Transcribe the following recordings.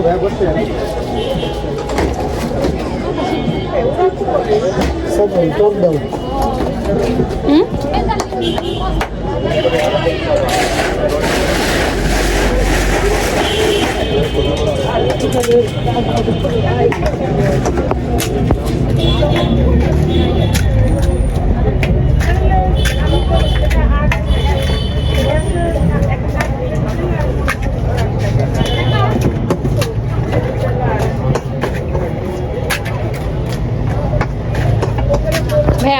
ভাই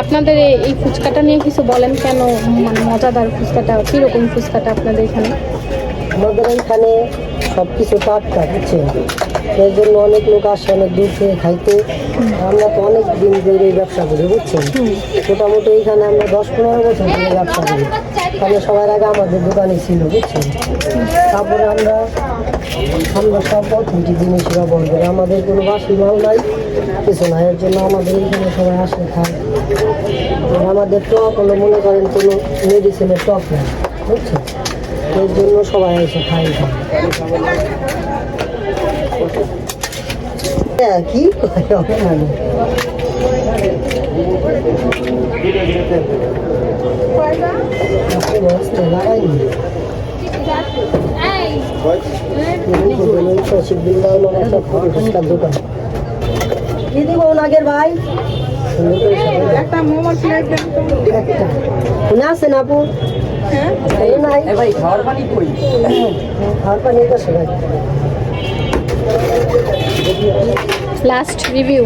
আপনাদের এই ফুচকাটা নিয়ে কিছু বলেন, কেন মানে মজাদার ফুচকাটা, কীরকম ফুচকাটা আপনাদের এখানে? আমাদের এখানে সব কিছু টাটকা, বুঝছেন? এর জন্য অনেক লোক আসে অনেক দূর থেকে খাইতে। আমরা তো অনেক দিন ধরে এই ব্যবসা করি, বুঝছেন? মোটামুটি এইখানে আমরা 10-15 বছর ধরে ব্যবসা করি। তাহলে সবার আগে আমাদের দোকানে ছিল, বুঝছেন? তারপরে আমরা সব অথেন্টিক জিনিসরা বলবো, আমাদের কোনো বাসি মাল নাই, কিছু না। এর জন্য আমাদের এইখানে সবাই আসে খায়। আর আমাদের টক হলো মনে করেন কোনো মেডিসিনের টক নেই, বুঝছেন? এর জন্য সবাই এসে খায়। কি লাগাইনি দোকান কি দিব আগের ভাই একটা মোমো প্লেট একটা আছেন আপু? ভাই খাওয়ার পানি কই? খাওয়ার পানি কাছে ভাই। লাস্ট রিভিউ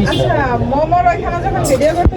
আচ্ছা মোমোর ওইখানে যখন ভিডিও করতে